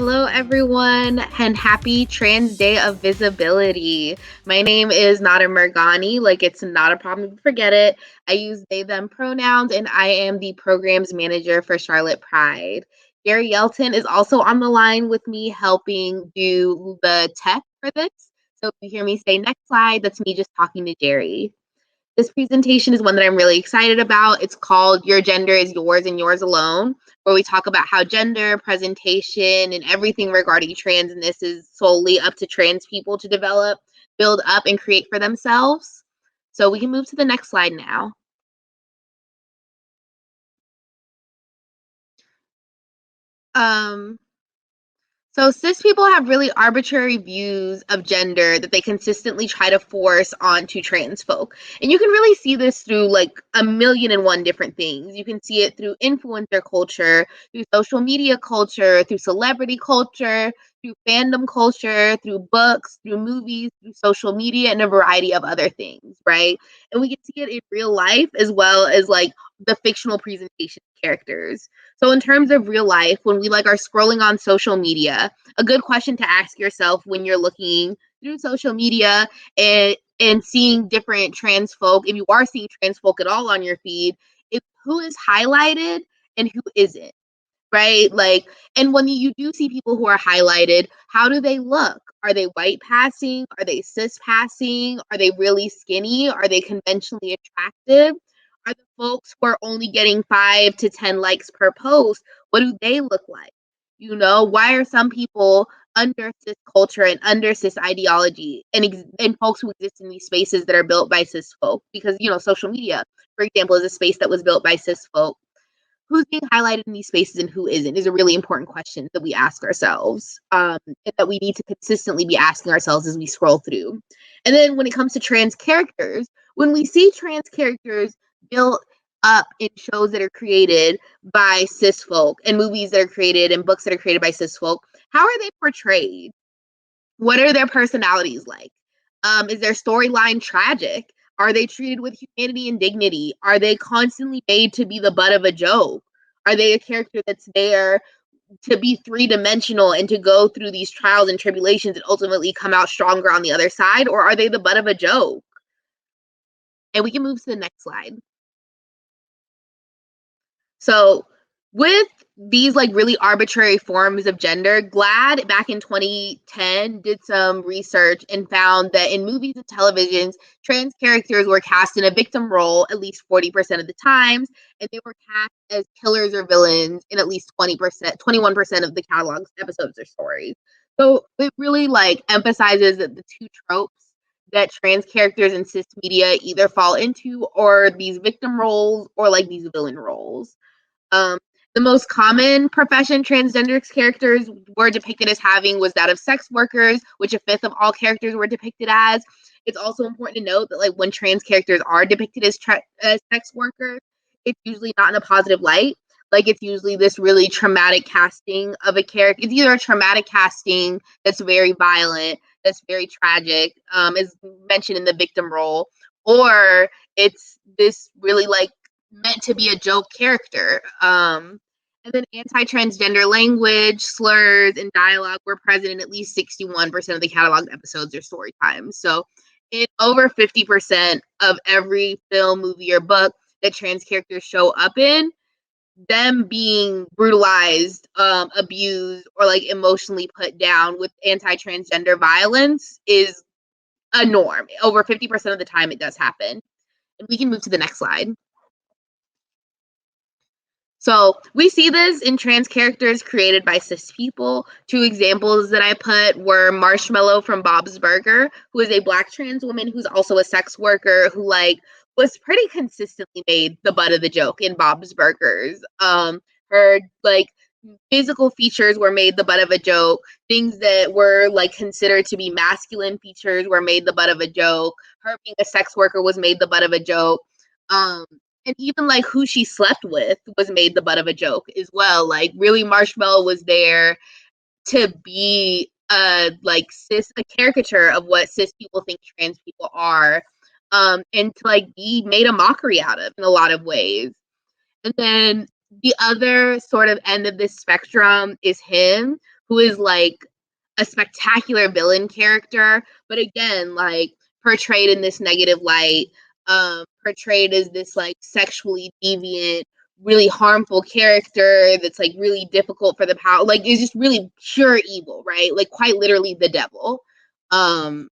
Hello, everyone, and happy Trans Day of Visibility. My name is Nada Merghani. It's not a problem to forget it. I use they, them pronouns, and I am the programs manager for Charlotte Pride. Gary Yelton is also on the line with me helping do the tech for this. So if you hear me say next slide, that's me just talking to Jerry. This presentation is one that I'm really excited about. It's called Your Gender is Yours and Yours Alone, where we talk about how gender, presentation, and everything regarding transness is solely up to trans people to develop, build up, and create for themselves. So we can move to the next slide now. So cis people have really arbitrary views of gender that they consistently try to force onto trans folk. And you can really see this through a million and one different things. You can see it through influencer culture, through social media culture, through celebrity culture, through fandom culture, through books, through movies, through social media, and a variety of other things, right? And we can see it in real life as well as the fictional presentation of characters. So in terms of real life, when we are scrolling on social media, a good question to ask yourself when you're looking through social media and seeing different trans folk, if you are seeing trans folk at all on your feed, is who is highlighted and who isn't, right? And when you do see people who are highlighted, how do they look? Are they white passing? Are they cis passing? Are they really skinny? Are they conventionally attractive? Are the folks who are only getting 5 to 10 likes per post, what do they look like? Why are some people under cis culture and under cis ideology and folks who exist in these spaces that are built by cis folk? Because, social media, for example, is a space that was built by cis folk. Who's being highlighted in these spaces and who isn't is a really important question that we ask ourselves, and that we need to consistently be asking ourselves as we scroll through. And then when it comes to trans characters, when we see trans characters built up in shows that are created by cis folk and movies that are created and books that are created by cis folk, how are they portrayed? What are their personalities like? Is their storyline tragic? Are they treated with humanity and dignity? Are they constantly made to be the butt of a joke? Are they a character that's there to be three-dimensional and to go through these trials and tribulations and ultimately come out stronger on the other side? Or are they the butt of a joke? And we can move to the next slide. So with these really arbitrary forms of gender, GLAAD back in 2010 did some research and found that in movies and televisions, trans characters were cast in a victim role at least 40% of the times, and they were cast as killers or villains in at least 21% of the catalog's episodes or stories. So it really emphasizes that the two tropes that trans characters in cis media either fall into or these victim roles or these villain roles. The most common profession transgender characters were depicted as having was that of sex workers, which a fifth of all characters were depicted as. It's also important to note that when trans characters are depicted as sex workers, it's usually not in a positive light. It's usually this really traumatic casting of a character. It's either a traumatic casting that's very violent, that's very tragic, as mentioned in the victim role, or it's this really meant to be a joke character. And then anti-transgender language, slurs, and dialogue were present in at least 61% of the catalog's episodes or story times. So in over 50% of every film, movie, or book that trans characters show up in, them being brutalized, abused, or emotionally put down with anti-transgender violence is a norm. Over 50% of the time it does happen. And we can move to the next slide. So we see this in trans characters created by cis people. Two examples that I put were Marshmallow from Bob's Burger, who is a Black trans woman who's also a sex worker who was pretty consistently made the butt of the joke in Bob's Burgers. Her physical features were made the butt of a joke. Things that were considered to be masculine features were made the butt of a joke. Her being a sex worker was made the butt of a joke. And even who she slept with was made the butt of a joke as well. Really, Marshmallow was there to be a caricature of what cis people think trans people are, and to be made a mockery out of in a lot of ways. And then the other sort of end of this spectrum is him, who is like a spectacular villain character, but again, like portrayed in this negative light, portrayed as this like sexually deviant, really harmful character that's like really difficult for the power, like is just really pure evil, right? Like quite literally the devil. Um,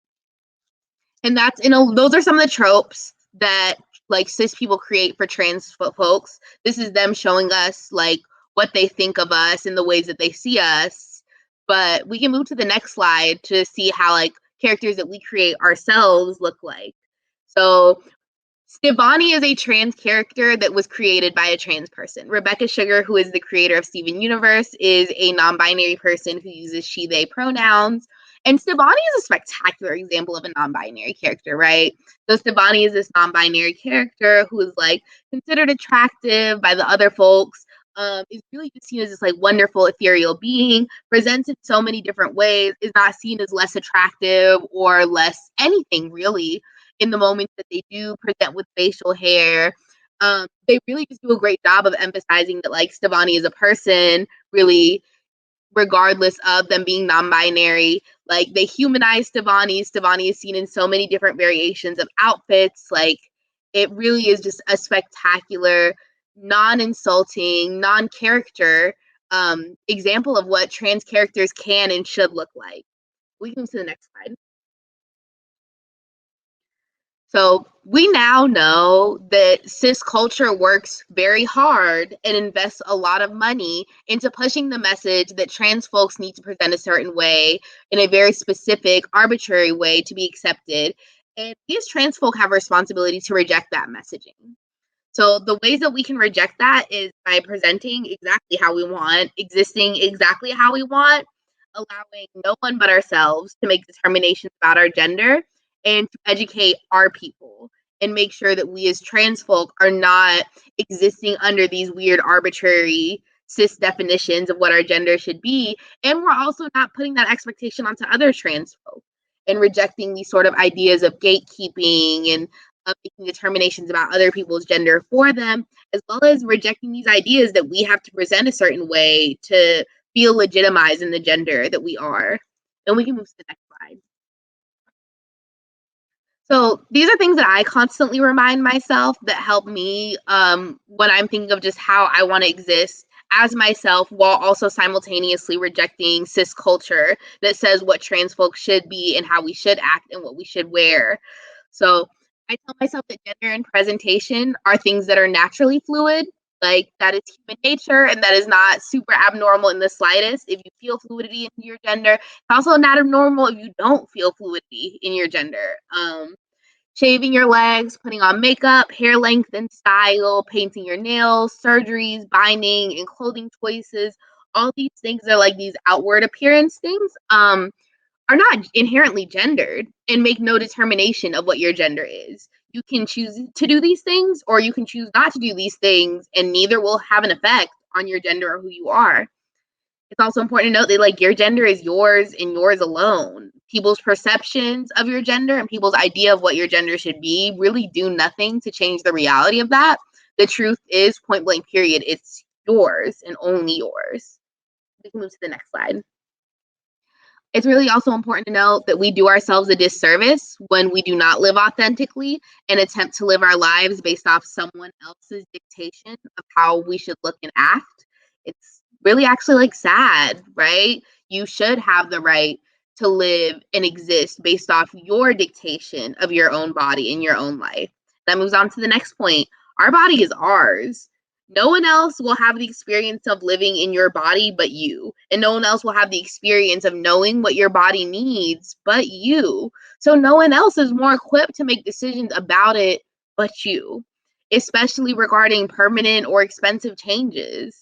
and that's those are some of the tropes that like cis people create for trans folks. This is them showing us like what they think of us and the ways that they see us. But we can move to the next slide to see how like characters that we create ourselves look like. So Stevani is a trans character that was created by a trans person. Rebecca Sugar, who is the creator of Steven Universe, is a non-binary person who uses she, they pronouns. And Stevani is a spectacular example of a non-binary character, right? So Stevani is this non-binary character who is like considered attractive by the other folks, is really just seen as this like wonderful ethereal being, presents in so many different ways, is not seen as less attractive or less anything really in the moments that they do present with facial hair. They really just do a great job of emphasizing that like Stevani is a person, really, regardless of them being non-binary. Like they humanize Stevani. Stevani is seen in so many different variations of outfits. Like it really is just a spectacular, non-insulting, non-character example of what trans characters can and should look like. We can move to the next slide. So we now know that cis culture works very hard and invests a lot of money into pushing the message that trans folks need to present a certain way in a very specific, arbitrary way to be accepted. And these trans folk have a responsibility to reject that messaging. So the ways that we can reject that is by presenting exactly how we want, existing exactly how we want, allowing no one but ourselves to make determinations about our gender, and to educate our people and make sure that we as trans folk are not existing under these weird arbitrary cis definitions of what our gender should be. And we're also not putting that expectation onto other trans folk and rejecting these sort of ideas of gatekeeping and of making determinations about other people's gender for them, as well as rejecting these ideas that we have to present a certain way to feel legitimized in the gender that we are. And we can move to the next slide. So these are things that I constantly remind myself that help me when I'm thinking of just how I want to exist as myself while also simultaneously rejecting cis culture that says what trans folks should be and how we should act and what we should wear. So I tell myself that gender and presentation are things that are naturally fluid. Like that is human nature and that is not super abnormal in the slightest. If you feel fluidity in your gender, it's also not abnormal if you don't feel fluidity in your gender. Shaving your legs, putting on makeup, hair length and style, painting your nails, surgeries, binding, and clothing choices. All these things are like these outward appearance things. Are not inherently gendered and make no determination of what your gender is. You can choose to do these things or you can choose not to do these things, and neither will have an effect on your gender or who you are. It's also important to note that like your gender is yours and yours alone. People's perceptions of your gender and people's idea of what your gender should be really do nothing to change the reality of that. The truth is, point blank period, it's yours and only yours. We can move to the next slide. It's really also important to note that we do ourselves a disservice when we do not live authentically and attempt to live our lives based off someone else's dictation of how we should look and act. It's really actually like sad, right? You should have the right to live and exist based off your dictation of your own body and your own life. That moves on to the next point. Our body is ours. No one else will have the experience of living in your body but you. And no one else will have the experience of knowing what your body needs but you. So no one else is more equipped to make decisions about it but you, especially regarding permanent or expensive changes.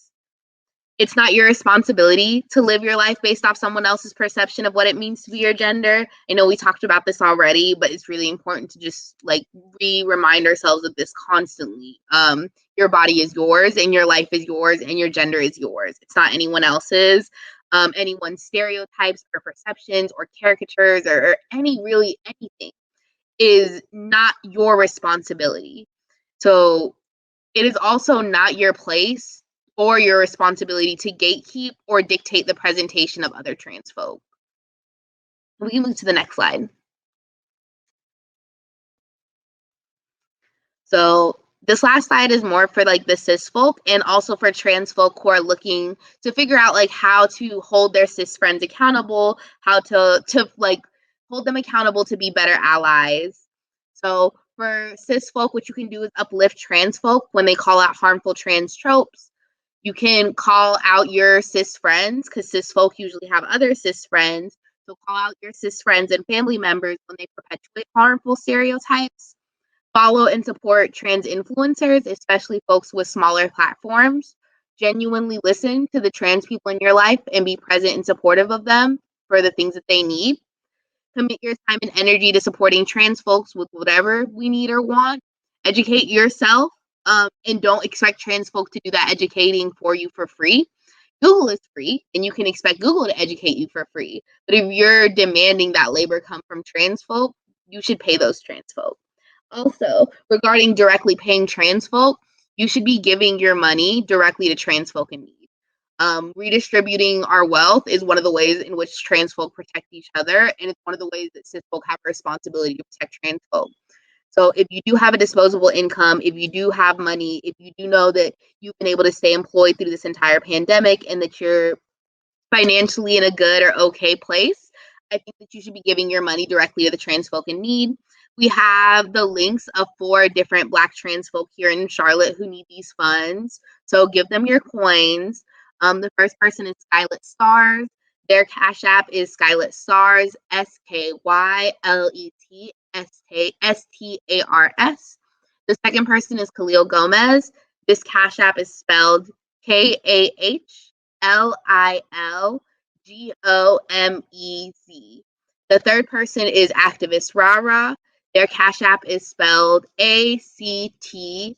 It's not your responsibility to live your life based off someone else's perception of what it means to be your gender. I know we talked about this already, but it's really important to just like remind ourselves of this constantly. Your body is yours and your life is yours and your gender is yours. It's not anyone else's. Anyone's stereotypes or perceptions or caricatures or any really anything is not your responsibility. So it is also not your place or your responsibility to gatekeep or dictate the presentation of other trans folk. We can move to the next slide. So this last slide is more for like the cis folk and also for trans folk who are looking to figure out like how to hold their cis friends accountable, how to like hold them accountable to be better allies. So for cis folk, what you can do is uplift trans folk when they call out harmful trans tropes. You can call out your cis friends because cis folk usually have other cis friends. So call out your cis friends and family members when they perpetuate harmful stereotypes. Follow and support trans influencers, especially folks with smaller platforms. Genuinely listen to the trans people in your life and be present and supportive of them for the things that they need. Commit your time and energy to supporting trans folks with whatever we need or want. Educate yourself, and don't expect trans folk to do that educating for you for free. Google is free, and you can expect Google to educate you for free. But if you're demanding that labor come from trans folk, you should pay those trans folk. Also, regarding directly paying trans folk, you should be giving your money directly to trans folk in need. Redistributing our wealth is one of the ways in which trans folk protect each other, and it's one of the ways that cis folk have a responsibility to protect trans folk. So if you do have a disposable income, if you do have money, if you do know that you've been able to stay employed through this entire pandemic and that you're financially in a good or okay place, I think that you should be giving your money directly to the trans folk in need. We have the links of 4 different Black trans folk here in Charlotte who need these funds. So give them your coins. The first person is Skylet Stars. Their Cash App is Skylet Stars, SKYLET STARS. The second person is Khalil Gomez. This Cash App is spelled KAHLILGOMEZ. The third person is Activist Rara. Their Cash App is spelled ACTIVISTRAHRAH.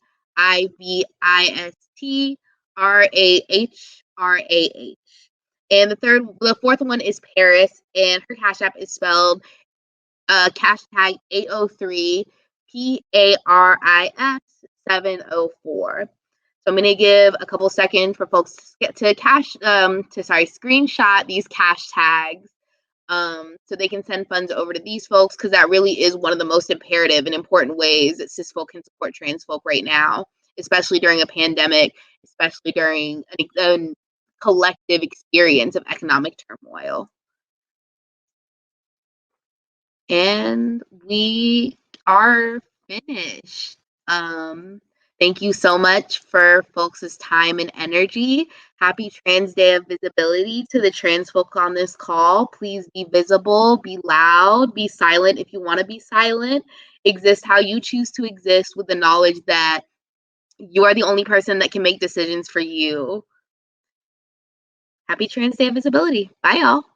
And the fourth one is Paris, and her Cash App is spelled hashtag 803 PARIS 704. So I'm going to give a couple seconds for folks to get to screenshot these cash tags, so they can send funds over to these folks, because that really is one of the most imperative and important ways that cis folk can support trans folk right now, especially during a pandemic, especially during a collective experience of economic turmoil. And we are finished. Thank you so much for folks' time and energy. Happy Trans Day of Visibility to the trans folk on this call. Please be visible, be loud, be silent if you want to be silent. Exist how you choose to exist with the knowledge that you are the only person that can make decisions for you. Happy Trans Day of Visibility. Bye, y'all.